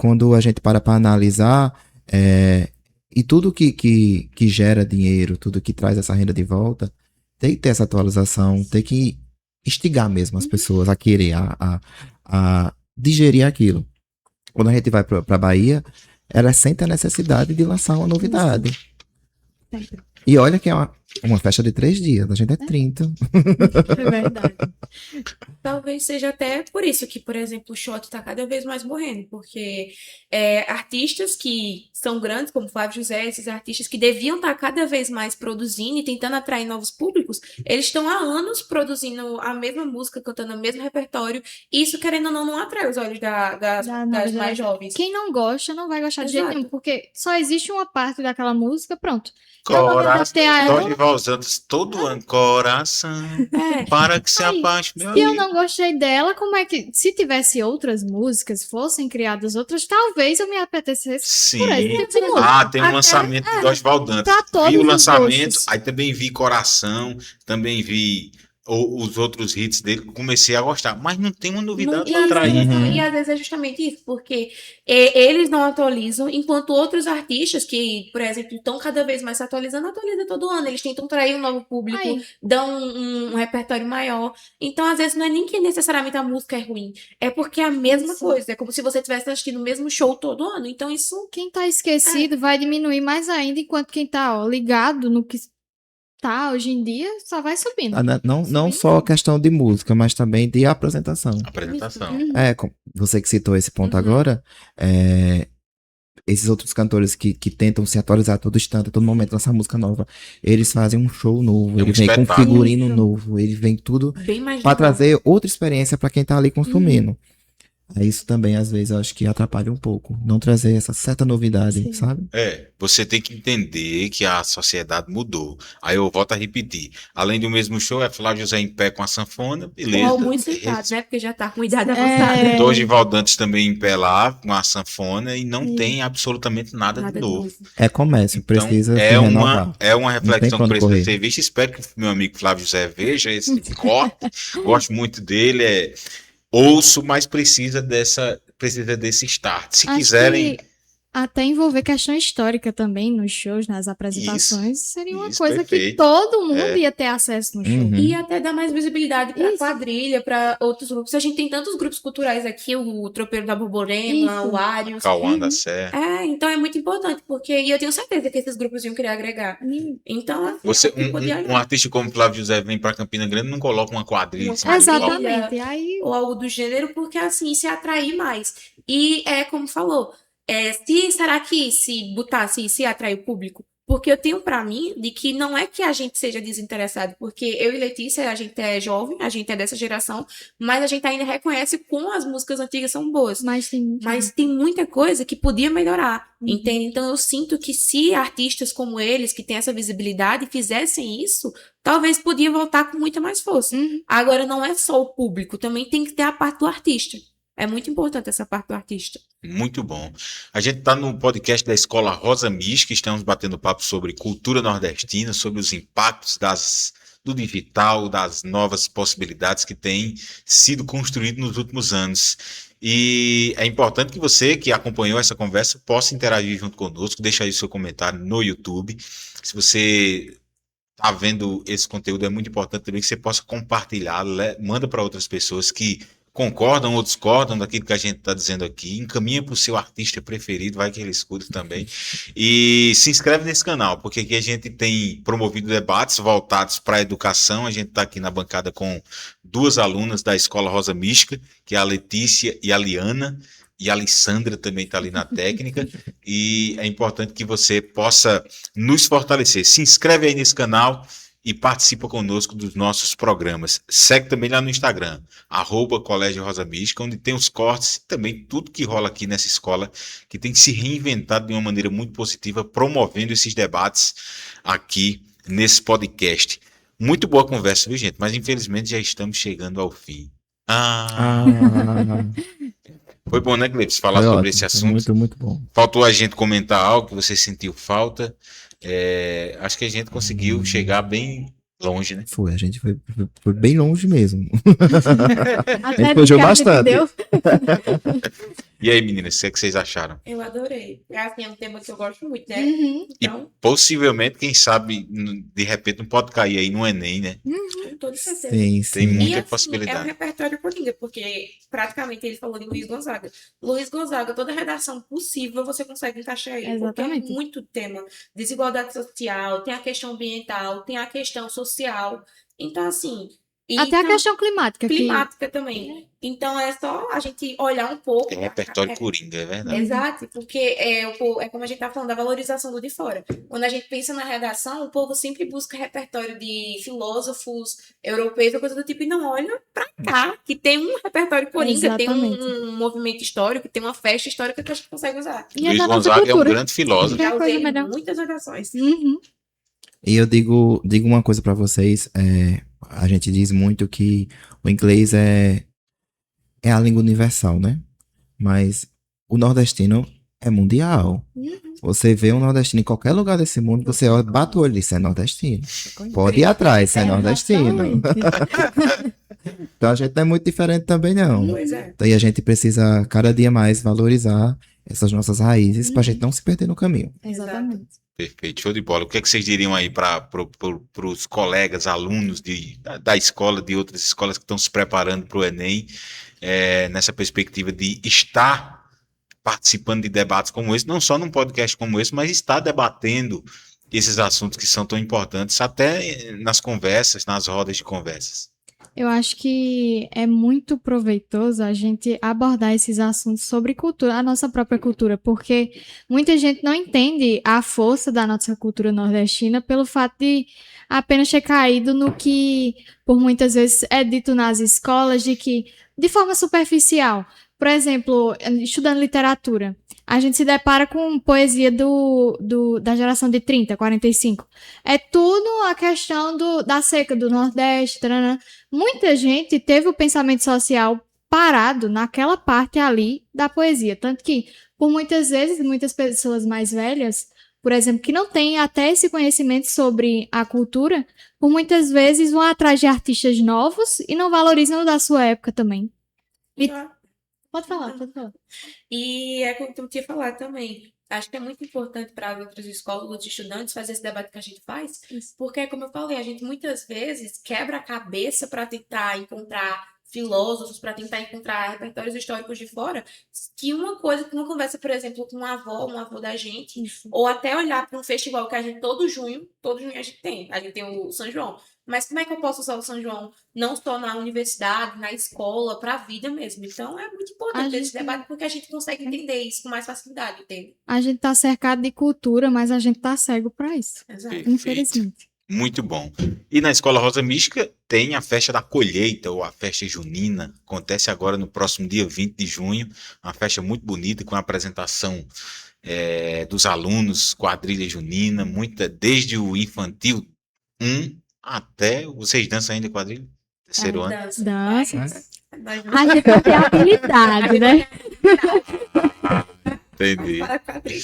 para analisar, e tudo que gera dinheiro, tudo que traz essa renda de volta, tem que ter essa atualização, tem que instigar mesmo as pessoas a querer, a digerir aquilo. Quando a gente vai pra Bahia, ela sente a necessidade de lançar uma novidade. E olha que é uma festa de 3 dias, a gente é 30. É verdade. Talvez seja até por isso que, por exemplo, o shot tá cada vez mais morrendo, porque artistas que são grandes, como Flávio José, esses artistas que deviam estar cada vez mais produzindo e tentando atrair novos públicos, eles estão há anos produzindo a mesma música, cantando o mesmo repertório, e isso, querendo ou não atrai os olhos das mais jovens. Quem não gosta, não vai gostar de jeito Exato. nenhum, porque só existe uma parte daquela música, pronto. Coração, Valdantes todo ano, coração, para que se Aí, apaixone, meu Se eu amigo. não gostei dela, como é que. Se tivesse outras músicas, fossem criadas outras, talvez eu me apetecesse Sim. por esse tipo de música. Ah, tem um lançamento de Dorival Dantas. pra todos Vi o os lançamento, gostos. aí também vi Coração, também vi os outros hits dele, comecei a gostar. Mas não tem uma novidade pra trair. E às vezes é justamente isso, porque eles não atualizam, enquanto outros artistas que, por exemplo, estão cada vez mais se atualizando, atualizam todo ano. Eles tentam atrair um novo público, Aí. dão um repertório maior. Então, às vezes, não é nem que necessariamente a música é ruim, é porque é a mesma coisa. É como se você estivesse assistindo o mesmo show todo ano. Então, isso Quem tá esquecido vai diminuir mais ainda, enquanto quem tá, ó, ligado no que tá hoje em dia só vai subindo. Não só a questão de música, mas também de apresentação. Apresentação. Uhum. Você que citou esse ponto Uhum. agora, esses outros cantores que tentam se atualizar a todo instante, a todo momento, lançar música nova, eles fazem um show novo, É um ele vem com um espetáculo. figurino Isso. novo, ele vem tudo bem mais pra dinâmico. trazer outra experiência pra quem tá ali consumindo. Isso também, às vezes, eu acho que atrapalha um pouco. Não trazer essa certa novidade, Sim. sabe? Você tem que entender que a sociedade mudou. Aí eu volto a repetir. Além do mesmo show, é Flávio José em pé com a sanfona, beleza. Ou muito sentado, né? Porque já tá com idade avançada. É. Dorival Dantas também em pé lá, com a sanfona, e não Sim. tem absolutamente nada de novo. É comércio, Então, precisa se é renovar. uma tem reflexão pra que onde precisa correr. ser vista. Espero que o meu amigo Flávio José veja esse corte. Gosto muito dele. Ouço, mas precisa desse start. Se Acho quiserem. que até envolver questão histórica também nos shows, nas apresentações, seria uma isso, coisa que perfeito. todo mundo ia ter acesso no show. Uhum. E até dar mais visibilidade pra Isso. quadrilha, pra outros grupos. A gente tem tantos grupos culturais aqui, o Tropeiro da Borborema, Isso. o Arius. Cauã da Serra. Então é muito importante, porque e eu tenho certeza que esses grupos iam querer agregar. Então, assim, Você, acho que podia um artista como Flávio José vem pra Campina Grande, não coloca uma quadrilha. Uma em cima do palco. quadrilha. Exatamente. E aí, ou algo do gênero, porque assim se atrair mais. E é como falou, será que se botasse se atrair o público? Porque eu tenho pra mim de que não é que a gente seja desinteressado, porque eu e Letícia, a gente é jovem, a gente é dessa geração, mas a gente ainda reconhece como as músicas antigas são boas. mas tem muita coisa que podia melhorar, Uhum. entende? Então eu sinto que se artistas como eles, que têm essa visibilidade, fizessem isso, talvez podia voltar com muita mais força. Uhum. Agora não é só o público, também tem que ter a parte do artista. É muito importante essa parte do artista. Muito bom. A gente está no podcast da Escola Rosa Mística, estamos batendo papo sobre cultura nordestina, sobre os impactos do digital, das novas possibilidades que têm sido construídas nos últimos anos. E é importante que você que acompanhou essa conversa possa interagir junto conosco, deixa aí seu comentário no YouTube. Se você está vendo esse conteúdo, é muito importante também que você possa compartilhar, manda para outras pessoas que concordam ou discordam daquilo que a gente está dizendo aqui, encaminha para o seu artista preferido, vai que ele escuta também, e se inscreve nesse canal, porque aqui a gente tem promovido debates voltados para a educação. A gente está aqui na bancada com duas alunas da Escola Rosa Mística, que é a Letícia e a Liana, e a Alessandra também está ali na técnica, e é importante que você possa nos fortalecer. Se inscreve aí nesse canal e participa conosco dos nossos programas. Segue também lá no Instagram, @Colégio Rosa Mística, onde tem os cortes e também tudo que rola aqui nessa escola, que tem se reinventado de uma maneira muito positiva, promovendo esses debates aqui nesse podcast. Muito boa conversa, viu, gente? Mas infelizmente já estamos chegando ao fim. Foi bom, né, Cleves, falar Foi sobre ótimo, esse foi assunto. muito, muito bom. Faltou a gente comentar algo que você sentiu falta. Acho que a gente conseguiu chegar bem longe, né? A gente foi bem longe mesmo. até gente fugiu do que a gente bastante. deu. E aí, meninas, o que é que vocês acharam? Eu adorei. Assim, é um tema que eu gosto muito, né? Uhum. Então, Possivelmente, quem sabe, de repente não pode cair aí no Enem, né? com toda certeza. Sim, Tem sim. muita E assim, possibilidade. é um repertório coringa, porque praticamente ele falou de Luiz Gonzaga. Luiz Gonzaga, toda redação possível você consegue encaixar ele. Porque é Exatamente. muito tema. Desigualdade social, tem a questão ambiental, tem a questão social. Então, assim... Até a questão climática. climática também. Então é só a gente olhar um pouco. É repertório coringa, é verdade. Exato, porque é como a gente tá falando da valorização do de fora. Quando a gente pensa na redação, o povo sempre busca repertório de filósofos europeus ou coisa do tipo, e não olha pra cá, que tem um repertório coringa, tem Exatamente. um movimento histórico, tem uma festa histórica que a gente consegue usar. E é Luiz da nossa Gonzaga é um cultura. grande filósofo. É a Já coisa usei melhor. muitas redações. Uhum. E eu digo uma coisa pra vocês, a gente diz muito que o inglês é a língua universal, né? Mas o nordestino é mundial. Você vê um nordestino em qualquer lugar desse mundo, você olha, bate o olho e diz, é nordestino. Pode ir atrás, é nordestino. Exatamente. Então a gente não é muito diferente também, não. Pois é. Daí a gente precisa cada dia mais valorizar essas nossas raízes pra gente não se perder no caminho. Exatamente. Perfeito, show de bola. O que é que vocês diriam aí para os colegas, alunos da escola, de outras escolas que estão se preparando para o Enem, nessa perspectiva de estar participando de debates como esse, não só num podcast como esse, mas estar debatendo esses assuntos que são tão importantes, até nas conversas, nas rodas de conversas? Eu acho que é muito proveitoso a gente abordar esses assuntos sobre cultura, a nossa própria cultura, porque muita gente não entende a força da nossa cultura nordestina pelo fato de apenas ter caído no que, por muitas vezes, é dito nas escolas, de forma superficial. Por exemplo, estudando literatura, a gente se depara com poesia da geração de 30, 45. É tudo a questão da seca do Nordeste, taranã. Muita gente teve o pensamento social parado naquela parte ali da poesia. Tanto que, por muitas vezes, muitas pessoas mais velhas, por exemplo, que não têm até esse conhecimento sobre a cultura, por muitas vezes vão atrás de artistas novos e não valorizam o da sua época também. E- Pode falar, pode falar. E é como tu tinha falado também. Acho que é muito importante para as outras escolas, outros estudantes, fazer esse debate que a gente faz, porque, como eu falei, a gente muitas vezes quebra a cabeça para tentar encontrar filósofos, para tentar encontrar repertórios históricos de fora, que uma coisa, que uma conversa, por exemplo, com um avô da gente, ou até olhar para um festival que a gente todo junho a gente tem o São João. Mas como é que eu posso usar o São João não só na universidade, na escola, para a vida mesmo? Então é muito importante esse debate porque a gente consegue entender isso com mais facilidade, entende? A gente tá cercado de cultura, mas a gente tá cego pra isso. Exato. Perfeito. Infelizmente. Muito bom. E na Escola Rosa Mística tem a festa da colheita, ou a festa junina. Acontece agora no próximo dia 20 de junho. Uma festa muito bonita, com a apresentação dos alunos, quadrilha junina, desde o infantil 1 até... Vocês dançam ainda quadrilha? Terceiro ano? Dança. Nós A gente não tem habilidade, né? Entendi. para a quadrilha.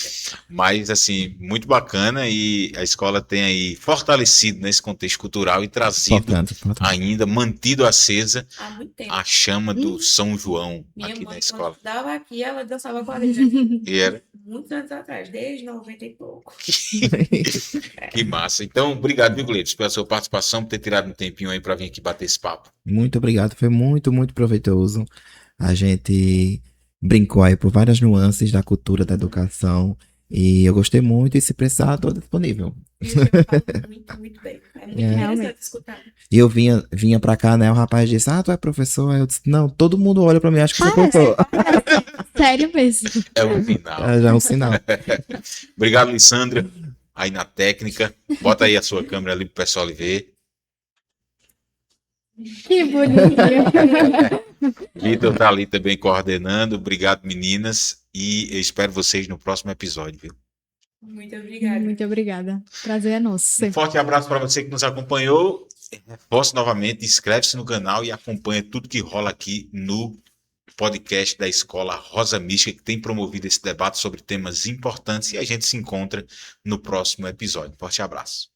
Mas, assim, muito bacana, e a escola tem aí fortalecido nesse contexto cultural e trazido Importante. ainda, mantido acesa Há muito tempo. a chama do São João Minha aqui mãe, na quando escola. estudava aqui, ela dançava quadrilha. E era Muitos anos atrás, desde 90 e pouco. que massa. Então, obrigado, viu, Gleitos, pela sua participação, por ter tirado um tempinho aí para vir aqui bater esse papo. Muito obrigado, foi muito, muito proveitoso. A gente brincou aí por várias nuances da cultura, da educação, e eu gostei muito, e se precisar, estou disponível. E o senhor fala muito, muito bem. É muito interessante escutar. E eu vinha pra cá, né, o rapaz disse, tu é professor? Aí eu disse, não, todo mundo olha pra mim, acho que sou professor. Sério mesmo. É o final. Já é um sinal. Obrigado, Lissandra, aí na técnica. Bota aí a sua câmera ali pro pessoal ver. Que bonitinho. Vitor tá ali também coordenando. Obrigado, meninas. E eu espero vocês no próximo episódio, viu? Muito obrigada. Muito obrigada. Prazer é nosso. Um forte abraço para você que nos acompanhou. Reforço novamente, inscreve-se no canal e acompanha tudo que rola aqui no podcast da Escola Rosa Mística, que tem promovido esse debate sobre temas importantes, e a gente se encontra no próximo episódio. Forte abraço.